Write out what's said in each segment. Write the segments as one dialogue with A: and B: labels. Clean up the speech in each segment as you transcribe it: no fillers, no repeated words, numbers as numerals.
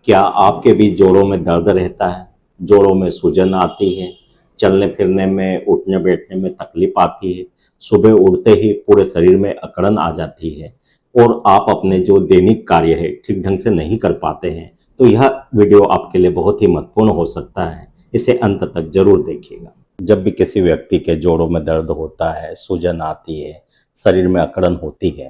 A: क्या आपके भी जोड़ों में दर्द रहता है? जोड़ों में सूजन आती है? चलने फिरने में, उठने बैठने में तकलीफ आती है? सुबह उठते ही पूरे शरीर में अकड़न आ जाती है और आप अपने जो दैनिक कार्य है ठीक ढंग से नहीं कर पाते हैं, तो यह वीडियो आपके लिए बहुत ही महत्वपूर्ण हो सकता है। इसे अंत तक जरूर देखिएगा। जब भी किसी व्यक्ति के जोड़ों में दर्द होता है, सूजन आती है, शरीर में अकड़न होती है,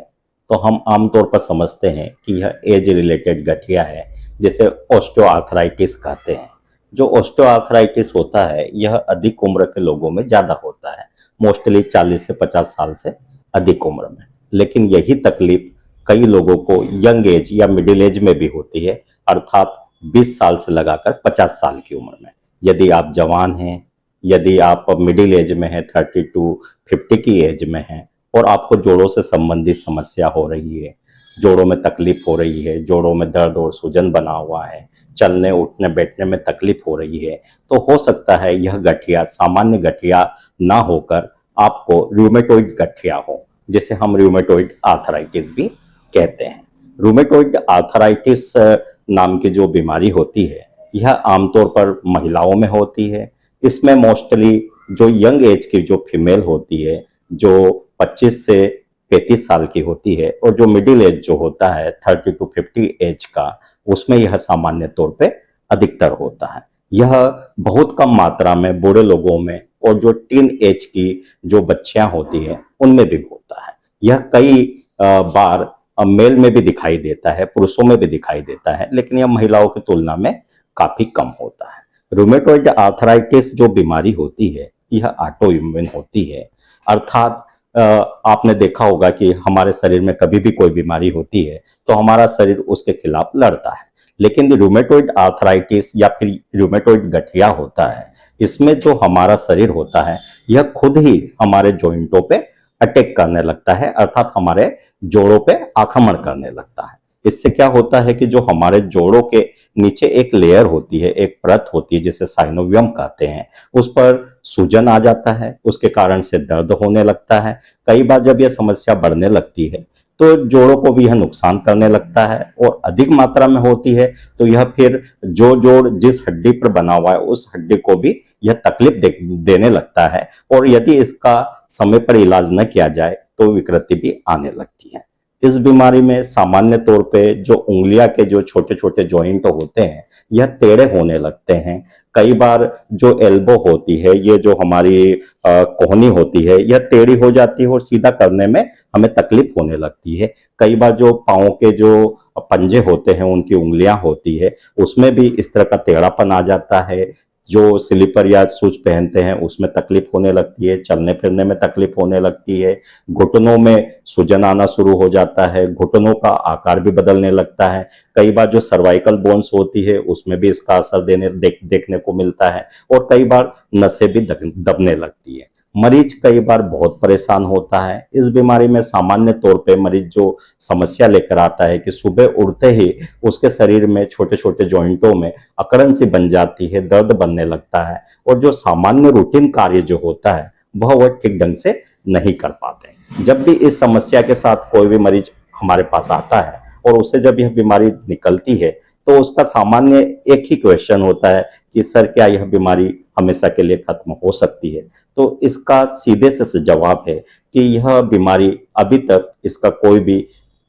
A: तो हम आमतौर पर समझते हैं कि यह एज रिलेटेड गठिया है, जिसे ऑस्टियोआर्थराइटिस कहते हैं। जो ऑस्टियोआर्थराइटिस होता है यह अधिक उम्र के लोगों में ज़्यादा होता है, मोस्टली 40 से 50 साल से अधिक उम्र में। लेकिन यही तकलीफ कई लोगों को यंग एज या मिडिल एज में भी होती है, अर्थात 20 साल से लगाकर 50 साल की उम्र में। यदि आप जवान हैं, यदि आप मिडिल एज में हैं, 30 टू 50 की एज में हैं और आपको जोड़ों से संबंधित समस्या हो रही है, जोड़ों में तकलीफ हो रही है, जोड़ों में दर्द और सूजन बना हुआ है, चलने उठने बैठने में तकलीफ हो रही है, तो हो सकता है यह गठिया सामान्य गठिया ना होकर आपको रूमेटॉइड गठिया हो, जिसे हम रूमेटॉइड आर्थराइटिस भी कहते हैं। रूमेटॉइड आर्थराइटिस नाम की जो बीमारी होती है यह आमतौर पर महिलाओं में होती है। इसमें मोस्टली जो यंग एज की जो फीमेल होती है, जो 25 से 35 साल की होती है, और जो मिडिल एज जो होता है 30 टू 50 एज का, उसमें यह सामान्य तौर पे अधिकतर होता है। यह बहुत कम मात्रा में बूढ़े लोगों में और जो टीन एज की जो बच्चियां होती हैं उनमें भी होता है। यह कई बार मेल में भी दिखाई देता है, पुरुषों में भी दिखाई देता है, लेकिन यह महिलाओं की तुलना में काफी कम होता है। रूमेटॉइड आर्थराइटिस जो बीमारी होती है यह ऑटो इम्यून होती है, अर्थात आपने देखा होगा कि हमारे शरीर में कभी भी कोई बीमारी होती है तो हमारा शरीर उसके खिलाफ लड़ता है। लेकिन रूमेटॉइड आर्थराइटिस या फिर रूमेटॉइड गठिया होता है, इसमें जो हमारा शरीर होता है यह खुद ही हमारे जॉइंटों पे अटैक करने लगता है, अर्थात हमारे जोड़ों पे आक्रमण करने लगता है। इससे क्या होता है कि जो हमारे जोड़ों के नीचे एक लेयर होती है, एक परत होती है जिसे साइनोवियम कहते हैं, उस पर सूजन आ जाता है, उसके कारण से दर्द होने लगता है। कई बार जब यह समस्या बढ़ने लगती है तो जोड़ों को भी यह नुकसान करने लगता है, और अधिक मात्रा में होती है तो यह फिर जो जोड़ जिस हड्डी पर बना हुआ है उस हड्डी को भी यह तकलीफ देने लगता है, और यदि इसका समय पर इलाज न किया जाए तो विकृति भी आने लगती है। इस बीमारी में सामान्य तौर पे जो उंगलियां के जो छोटे छोटे जॉइंट होते हैं यह टेढ़े होने लगते हैं। कई बार जो एल्बो होती है, ये जो हमारी कोहनी होती है, यह टेढ़ी हो जाती है और सीधा करने में हमें तकलीफ होने लगती है। कई बार जो पाँव के जो पंजे होते हैं, उनकी उंगलियां होती है, उसमें भी इस तरह का टेढ़ापन आ जाता है। जो स्लीपर या शूज पहनते हैं उसमें तकलीफ होने लगती है, चलने फिरने में तकलीफ होने लगती है, घुटनों में सूजन आना शुरू हो जाता है, घुटनों का आकार भी बदलने लगता है। कई बार जो सर्वाइकल बोन्स होती है उसमें भी इसका असर देखने को मिलता है, और कई बार नसें भी दबने लगती है। मरीज कई बार बहुत परेशान होता है। इस बीमारी में सामान्य तौर पे मरीज जो समस्या लेकर आता है कि सुबह उठते ही उसके शरीर में छोटे छोटे जॉइंटों में अकड़न सी बन जाती है, दर्द बनने लगता है, और जो सामान्य रूटीन कार्य जो होता है वह ठीक ढंग से नहीं कर पाते। जब भी इस समस्या के साथ कोई भी मरीज हमारे पास आता है और उसे जब यह बीमारी निकलती है तो उसका सामान्य एक ही क्वेश्चन होता है कि सर क्या यह बीमारी हमेशा के लिए खत्म हो सकती है? तो इसका सीधे से जवाब है कि यह बीमारी अभी तक इसका कोई भी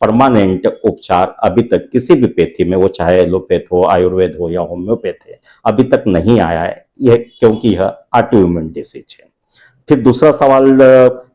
A: परमानेंट उपचार अभी तक किसी भी पैथी में, वो चाहे एलोपैथ हो, आयुर्वेद हो या होम्योपैथ है, अभी तक नहीं आया है, यह क्योंकि यह ऑटो इम्यून डिसीज है। फिर दूसरा सवाल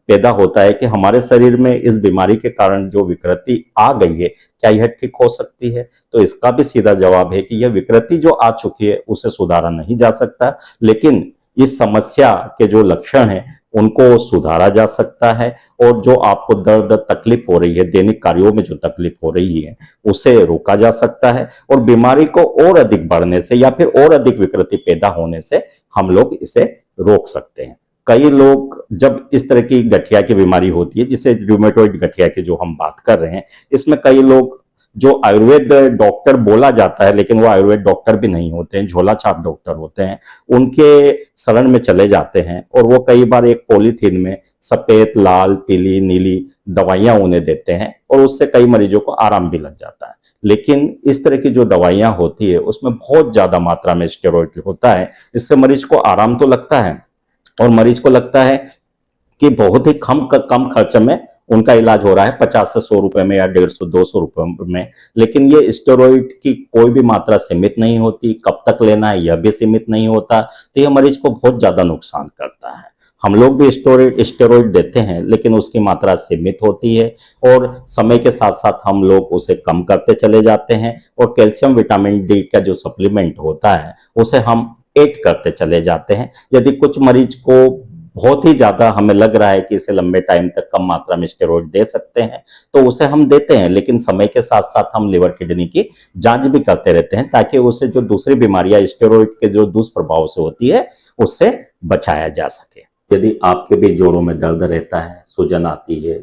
A: पैदा होता है कि हमारे शरीर में इस बीमारी के कारण जो विकृति आ गई है क्या यह ठीक हो सकती है? तो इसका भी सीधा जवाब है कि यह विकृति जो आ चुकी है उसे सुधारा नहीं जा सकता, लेकिन इस समस्या के जो लक्षण हैं उनको सुधारा जा सकता है, और जो आपको दर्द तकलीफ हो रही है, दैनिक कार्यों में जो तकलीफ हो रही है, उसे रोका जा सकता है, और बीमारी को और अधिक बढ़ने से या फिर और अधिक विकृति पैदा होने से हम लोग इसे रोक सकते हैं। कई लोग जब इस तरह की गठिया की बीमारी होती है, जिसे रूमेटॉइड गठिया की जो हम बात कर रहे हैं, इसमें कई लोग जो आयुर्वेद डॉक्टर बोला जाता है, लेकिन वो आयुर्वेद डॉक्टर भी नहीं होते हैं, झोला छाप डॉक्टर होते हैं, उनके शरण में चले जाते हैं और वो कई बार एक पॉलीथीन में सफेद, लाल, पीली, नीली दवाइयां उन्हें देते हैं और उससे कई मरीजों को आराम भी लग जाता है। लेकिन इस तरह की जो दवाइयां होती है उसमें बहुत ज्यादा मात्रा में स्टेरॉइड होता है। इससे मरीज को आराम तो लगता है और मरीज को लगता है कि बहुत ही कम खर्च में उनका इलाज हो रहा है, 50 से 100 रुपए में या 150-200 रुपए में। लेकिन ये स्टेरॉइड की कोई भी मात्रा सीमित नहीं होती, कब तक लेना है यह भी सीमित नहीं होता, तो यह मरीज को बहुत ज्यादा नुकसान करता है। हम लोग भी स्टेरॉइड देते हैं, लेकिन उसकी मात्रा सीमित होती है और समय के साथ साथ हम लोग उसे कम करते चले जाते हैं और कैल्शियम विटामिन डी का जो सप्लीमेंट होता है उसे हम ऐड करते चले जाते हैं। यदि कुछ मरीज को बहुत ही ज्यादा हमें लग रहा है कि इसे लंबे टाइम तक कम मात्रा में स्टेरॉइड दे सकते हैं तो उसे हम देते हैं, लेकिन समय के साथ साथ हम लिवर किडनी की जांच भी करते रहते हैं ताकि उसे जो दूसरी बीमारियां स्टेरॉइड के जो दुष्प्रभाव से होती है उससे बचाया जा सके। यदि आपके भी जोड़ों में दर्द रहता है, सूजन आती है,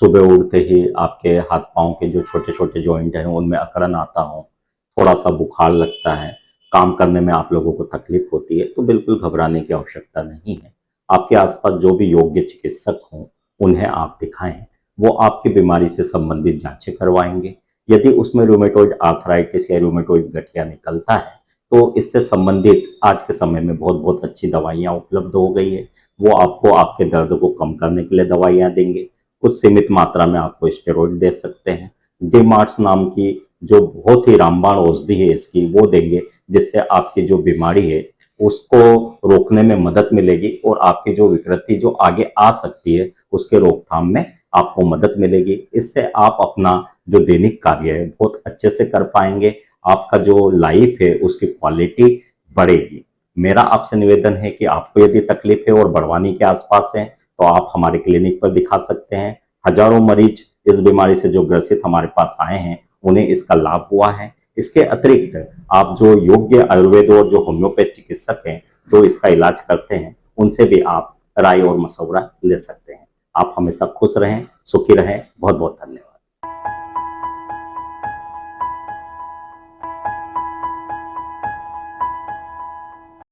A: सुबह उठते ही आपके हाथ पांव के जो छोटे छोटे जॉइंट हैं उनमें अकड़न आता हो, थोड़ा सा बुखार लगता है, काम करने में आप लोगों को तकलीफ होती है, तो बिल्कुल घबराने की आवश्यकता नहीं है। आपके आसपास जो भी योग्य चिकित्सक हों उन्हें आप दिखाएं, वो आपकी बीमारी से संबंधित जांचें करवाएंगे। यदि उसमें रूमेटॉइड आर्थराइटिस या रूमेटॉइड गठिया निकलता है तो इससे संबंधित आज के समय में बहुत बहुत अच्छी दवाइयाँ उपलब्ध हो गई है। वो आपको आपके दर्द को कम करने के लिए दवाइयाँ देंगे, कुछ सीमित मात्रा में आपको स्टेरॉइड दे सकते हैं। डिमार्ट्स नाम की जो बहुत ही रामबाण औषधि है इसकी वो देंगे, जिससे आपकी जो बीमारी है उसको रोकने में मदद मिलेगी और आपकी जो विकृति जो आगे आ सकती है उसके रोकथाम में आपको मदद मिलेगी। इससे आप अपना जो दैनिक कार्य है बहुत अच्छे से कर पाएंगे, आपका जो लाइफ है उसकी क्वालिटी बढ़ेगी। मेरा आपसे निवेदन है कि आपको यदि तकलीफ है और बड़वानी के आसपास है तो आप हमारे क्लिनिक पर दिखा सकते हैं। हजारों मरीज इस बीमारी से जो ग्रसित हमारे पास आए हैं उन्हें इसका लाभ हुआ है। इसके अतिरिक्त आप जो योग्य आयुर्वेद और जो होम्योपैथ चिकित्सक हैं जो इसका इलाज करते हैं उनसे भी आप राय और मशवरा ले सकते हैं। आप हमेशा खुश रहें, सुखी रहें। बहुत बहुत धन्यवाद।